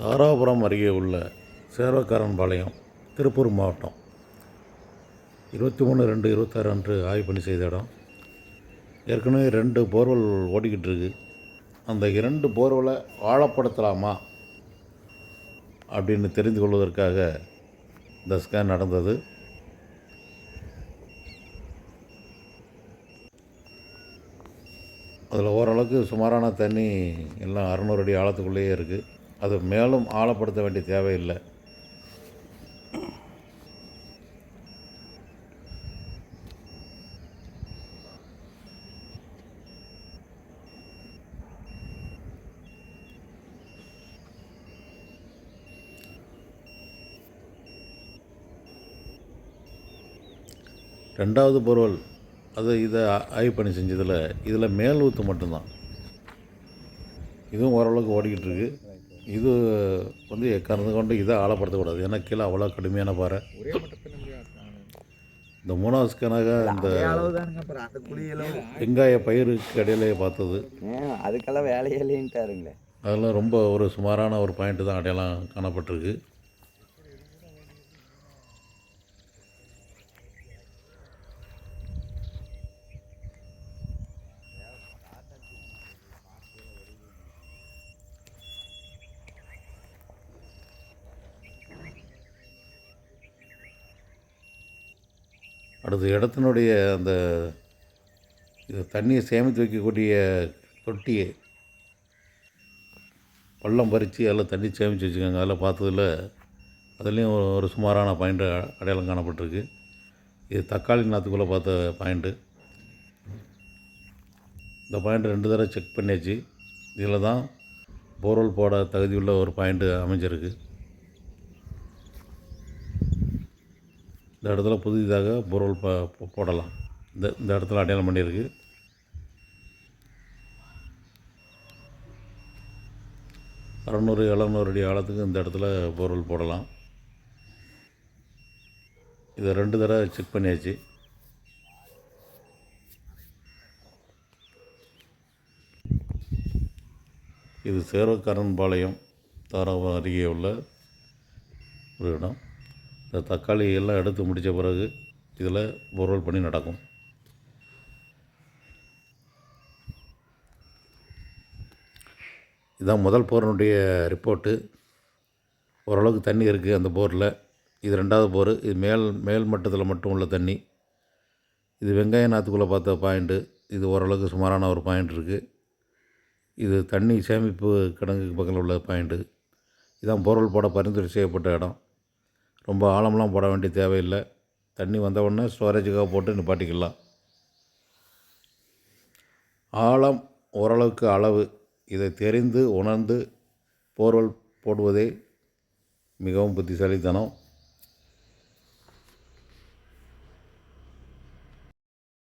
தாராபுரம் அருகே உள்ள சேர்வக்காரன்பாளையம், திருப்பூர் மாவட்டம். 23/2/26 அன்று ஆய்வு பணி செய்த இடம். ஏற்கனவே 2 போர்வெல் ஓடிக்கிட்டு இருக்கு. அந்த 2 போர்வெலை ஆழப்படுத்தலாமா அப்படின்னு தெரிந்து கொள்வதற்காக இந்த ஸ்கேன் நடந்தது. அதில் ஓரளவுக்கு சுமாரான தண்ணி எல்லாம் 600 அடி ஆழத்துக்குள்ளேயே இருக்குது. அது மேலும் ஆழப்படுத்த வேண்டிய தேவையில்லை. ரெண்டாவது போர்வெல் இதை ஆய்வு பண்ணி செஞ்சதில் இதில் மேல் ஊற்று மட்டும்தான். இதுவும் ஓரளவுக்கு ஓடிக்கிட்டு இருக்குது. இது எக்காரணத்தை கொண்டு இதை ஆழப்படுத்தக்கூடாது. ஏன்னா கீழே அவ்வளோ கடுமையான பாறை. இந்த 3வது ஸ்கேனாக இந்த வெங்காய பயிருக்கு இடையிலே பார்த்தது. அதுக்கெல்லாம் வேலையே இல்லைன்ட்டாருங்களே. அதெல்லாம் ரொம்ப ஒரு சுமாரான ஒரு பாயிண்ட்டு தான் அடையாளம் காணப்பட்டிருக்கு. அடுத்த இடத்தினுடைய அந்த தண்ணியை சேமித்து வைக்கக்கூடிய தொட்டியை பள்ளம் பறித்து அதில் தண்ணி சேமித்து வச்சுக்கோங்க. அதில் பார்த்ததில் அதுலேயும் ஒரு சுமாரான பாயிண்ட்டு அடையாளம் காணப்பட்டிருக்கு. இது தக்காளி நாற்றுக்குள்ளே பார்த்த பாயிண்ட்டு. இந்த பாயிண்ட்டு 2 தடவை செக் பண்ணியாச்சு. இதில் தான் போர்வெல் போட தகுதியுள்ள ஒரு பாயிண்ட்டு அமைஞ்சிருக்கு. இந்த இடத்துல புதிதாக போர்வெல் போடலாம். இந்த இடத்துல அடையாளம் பண்ணியிருக்கு. அறநூறு 700 அடி ஆழத்துக்கு இந்த இடத்துல போர்வெல் போடலாம். இதை 2 தடவை செக் பண்ணியாச்சு. இது சேர்வக்காரன்பாளையம், தாராபுரம் அருகே உள்ள ஒரு இடம். இந்த தக்காளி எல்லாம் எடுத்து முடித்த பிறகு இதில் போர்வெல் பண்ணி நடக்கும். இதுதான் முதல் போரினுடைய ரிப்போர்ட்டு. ஓரளவுக்கு தண்ணி இருக்குது அந்த போரில். இது 2வது போர். இது மேல் மட்டத்தில் மட்டும் உள்ள தண்ணி. இது வெங்காய நாற்றுக்குள்ளே பார்த்த பாயிண்ட்டு. இது ஓரளவுக்கு சுமாரான ஒரு பாயிண்ட் இருக்குது. இது தண்ணி சேமிப்பு கிடங்குக்கு பக்கத்தில் உள்ள பாயிண்ட்டு. இதுதான் போர்வெல் போட பரிந்துரை செய்யப்பட்ட இடம். ரொம்ப ஆழம்லாம் போட வேண்டிய தேவையில்லை. தண்ணி வந்த உடனே ஸ்டோரேஜுக்காக போட்டு நிப்பாட்டிக்கலாம். ஆழம் ஓரளவுக்கு அளவு இதை தெரிந்து உணர்ந்து போர்வெல் போடுவதே மிகவும் புத்திசாலித்தனம்.